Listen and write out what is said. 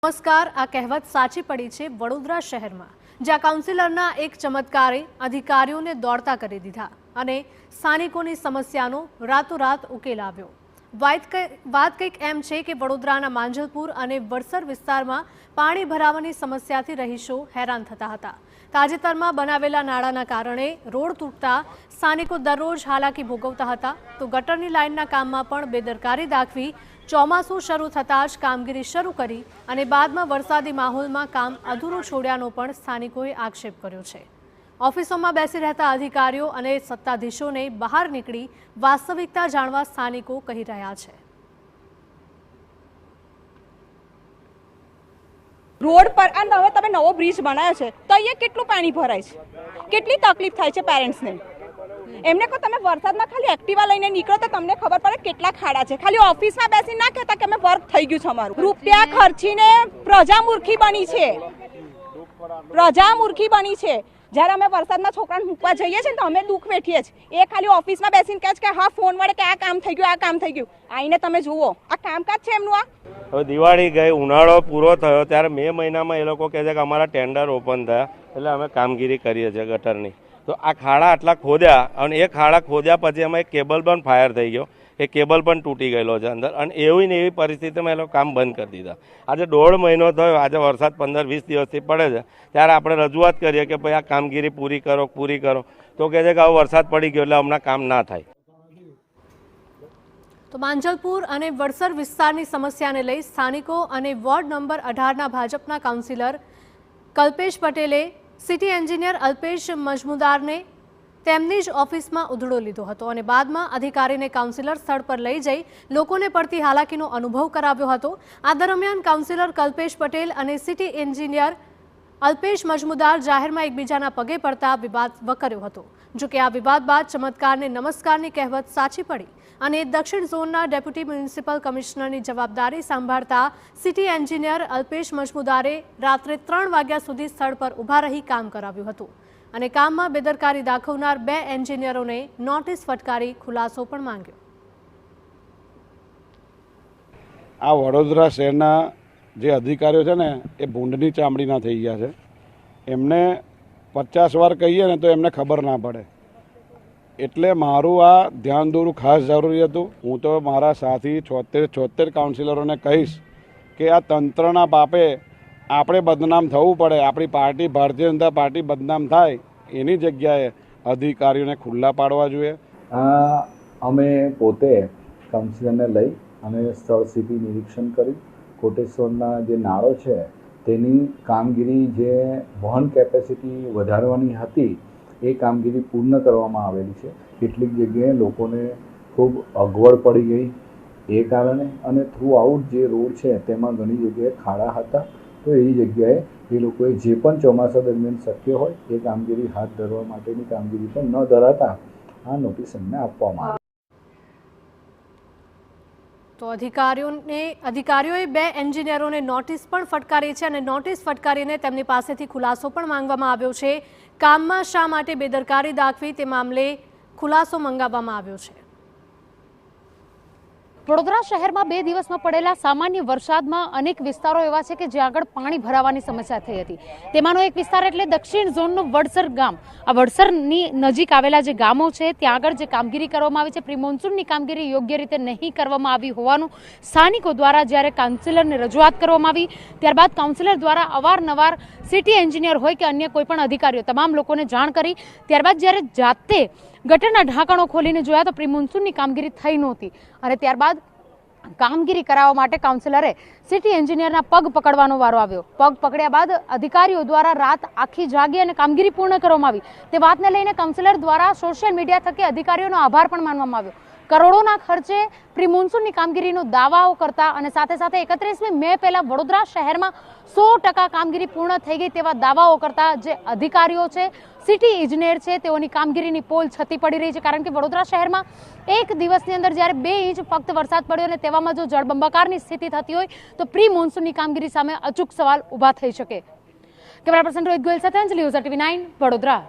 નમસ્કાર। આ કહેવત સાચી પડી છે વડોદરા શહેરમાં, જ્યાં કાઉન્સિલરના એક ચમત્કારે અધિકારીઓને દોડતા કરી દીધા અને સ્થાનિકોની સમસ્યાનો રાતોરાત ઉકેલ આવ્યો। વાત કંઈક એમ છે કે વડોદરાના માંજલપુર અને વડસર વિસ્તારમાં પાણી ભરાવાની સમસ્યાથી રહીશો હેરાન થતા હતા। તાજેતરમાં બનાવેલા નાળાના કારણે રોડ તૂટતા સ્થાનિકો દરરોજ હાલાકી ભોગવતા હતા, તો ગટરની લાઇનના કામમાં પણ બેદરકારી દાખવી ચોમાસું શરૂ થતાં જ કામગીરી શરૂ કરી અને બાદમાં વરસાદી માહોલમાં કામ અધૂરું છોડ્યાનો પણ સ્થાનિકોએ આક્ષેપ કર્યો છે। ઓફિસોમાં બેસી રહેતા અધિકારીઓ અને સત્તાધીશોને બહાર નીકળી વાસ્તવિકતા જાણવા સ્થાનિકો કહી રહ્યા છે। रोड पर હવે તમે નવો બ્રિજ બનાવ્યો છે તો અહીંયા કેટલું પાણી ભરાય છે, કેટલી તકલીફ થાય છે પેરેન્ટ્સને। એમને કહો તમે વરસાદમાં ખાલી એક્ટિવા લઈને નીકળો તો તમને ખબર પડે કેટલા ખાડા છે। ખાલી ઓફિસમાં બેસી ના કહેતા કે અમે વર્ક થઈ ગયું છે અમારું। રૂપિયા ખર્ચીને પ્રજા મૂર્ખી બની છે, પ્રજા મૂર્ખી બની છે। જ્યારે અમે વરસાદમાં છોકરાને મૂકવા જઈએ છીએ તો અમે દુઃખ વેઠીએ છીએ, એ ખાલી ઓફિસમાં બેસીને કહે છે કે હા ફોન વડે કે આ કામ થઈ ગયું, આ કામ થઈ ગયું। આઈને તમે જુઓ આ કામકાજ છે એમનું। હવે દિવાળી ગઈ, ઉનાળો પૂરો થયો ત્યારે મે મહિનામાં એ લોકો કહે છે કે અમારા ટેન્ડર ઓપન થયા એટલે અમે કામગીરી કરીએ છીએ ગટરની। તો આ ખાડા આટલા ખોદ્યા અને એ ખાડા ખોદ્યા પછી એમાં એક કેબલ પણ ફાયર થઈ ગયો, એ કેબલ પણ તૂટી ગયેલો છે અંદર, અને એવી ને એવી પરિસ્થિતિમાં એ લોકો કામ બંધ કરી દીધા। આજે 1.5 મહિનો થયો, આજે વરસાદ 15-20 દિવસથી પડે છે, ત્યારે આપણે રજૂઆત કરીએ કે ભાઈ આ કામગીરી પૂરી કરો, તો કહે છે કે હવે વરસાદ પડી ગયો એટલે હમણાં કામ ના થાય। તો માંજલપુર અને વડસર વિસ્તારની સમસ્યાને લઈ સ્થાનિકો અને વોર્ડ નંબર 18ના ભાજપના કાઉન્સિલર કલ્પેશ પટેલે સિટી એન્જિનિયર અલ્પેશ મજમુદારને તેમની જ ઓફિસમાં ઉધડો લીધો હતો અને બાદમાં અધિકારીને કાઉન્સિલર સ્થળ પર લઈ જઈ લોકોને પડતી હાલાકીનો અનુભવ કરાવ્યો હતો। આ દરમિયાન કાઉન્સિલર કલ્પેશ પટેલ અને સિટી એન્જિનિયર અલ્પેશ મજમુદાર જાહેરમાં એકબીજાના પગે પડતા વિવાદ વકર્યો હતો। જોકે આ વિવાદ બાદ ચમત્કારને નમસ્કારની કહેવત સાચી પડી અને દક્ષિણ ઝોનના ડેપ્યુટી મ્યુનિસિપલ કમિશનરની જવાબદારી સંભાળતા સિટી એન્જિનિયર અલ્પેશ મજમુદારે રાત્રે 3 વાગ્યા સુધી સ્થળ પર ઊભા રહી કામ કરાવ્યું હતું અને કામમાં બેદરકારી દાખવનાર 2 એન્જિનિયરોને નોટિસ ફટકારી ખુલાસો પણ માંગ્યો। આ વડોદરા શહેરના જે અધિકારીઓ છે ને એ ભૂંડની ચામડીના થઈ ગયા છે। એમને 50 વાર કહીએ ને તો એમને ખબર ના પડે, એટલે મારું આ ધ્યાન દોરવું ખાસ જરૂરી હતું। હું તો મારા સાથી 76 કાઉન્સિલરોને કહીશ કે આ તંત્રના પાપે આપણે બદનામ થવું પડે, આપણી પાર્ટી ભારતીય જનતા પાર્ટી બદનામ થાય એની જગ્યાએ અધિકારીઓને ખુલ્લા પાડવા જોઈએ। અમે પોતે કાઉન્સિલરને લઈ અને સ્થળ સ્થિતિ નિરીક્ષણ કરી કોટેશ્વરના જે નાળો છે તેની કામગીરી જે વહન કેપેસિટી વધારવાની હતી એ કામગીરી પૂર્ણ કરવામાં આવેલી છે। કેટલીક જગ્યાએ લોકોને ખૂબ અગવડ પડી ગઈ એ કારણે, અને થ્રુ આઉટ જે રોડ છે તેમાં ઘણી જગ્યાએ ખાડા હતા, તો એ જગ્યાએ એ લોકોએ જે પણ ચોમાસા દરમિયાન શક્ય હોય એ કામગીરી હાથ ધરવા માટેની કામગીરી પણ ન ધરાતા આ નોટિસ એમને આપવામાં આવી। તો અધિકારીઓએ 2 એન્જિનિયરોને નોટિસ પણ ફટકારી છે અને નોટિસ ફટકારીને તેમની પાસેથી ખુલાસો પણ માંગવામાં આવ્યો છે। કામમાં શા માટે બેદરકારી દાખવી તે મામલે ખુલાસો મંગાવવામાં આવ્યો છે। વડોદરા શહેરમાં 2 દિવસમાં પડેલા સામાન્ય વરસાદમાં અનેક વિસ્તારો એવા છે કે જ્યાં આગળ પાણી ભરાવાની સમસ્યા થઈ હતી। તેમાંનો એક વિસ્તાર એટલે દક્ષિણ ઝોનનું વડસર ગામ। આ વડસરની નજીક આવેલા જે ગામો છે ત્યાં આગળ જે કામગીરી કરવામાં આવી છે, પ્રી મોન્સૂનની કામગીરી યોગ્ય રીતે નહીં કરવામાં આવી હોવાનું સ્થાનિકો દ્વારા જ્યારે કાઉન્સિલરને રજૂઆત કરવામાં આવી, ત્યારબાદ કાઉન્સિલર દ્વારા અવારનવાર સિટી એન્જિનિયર હોય કે અન્ય કોઈ પણ અધિકારીઓ તમામ લોકોને જાણ કરી, ત્યારબાદ જ્યારે જાતે ગટરના ઢાંકણો ખોલીને જોયા તો પ્રી મોન્સૂનની કામગીરી થઈ નહોતી અને ત્યારબાદ કામગીરી કરાવવા માટે કાઉન્સિલરે સિટી એન્જિનિયરના પગ પકડવાનો વારો આવ્યો। પગ પકડ્યા બાદ અધિકારીઓ દ્વારા રાત આખી જાગી અને કામગીરી પૂર્ણ કરવામાં આવી। તે વાતને લઈને કાઉન્સિલર દ્વારા સોશિયલ મીડિયા થકી અધિકારીઓનો આભાર પણ માનવામાં આવ્યો। કરોડોના ખર્ચે પ્રી મોન્સૂનની કામગીરીનો દાવાઓ કરતા અને સાથે સાથે 31મી મે પહેલા વડોદરા શહેરમાં 100% કામગીરી પૂર્ણ થઈ ગઈ તેવા દાવાઓ કરતા જે અધિકારીઓ છે, સિટી ઇજનેર છે, તેઓની કામગીરીની પોલ છતી પડી રહી છે। કારણ કે વડોદરા શહેરમાં એક દિવસની અંદર જ્યારે 2 ઇંચ ફક્ત વરસાદ પડ્યો અને તેવામાં જો જળબંબાકારની સ્થિતિ થતી હોય તો પ્રી મોન્સૂનની કામગીરી સામે અચૂક સવાલ ઊભા થઈ શકે। કેમેરા પર્સન રોહિત ગોયલ સાથે અંજલિ, ન્યૂઝ 9 વડોદરા।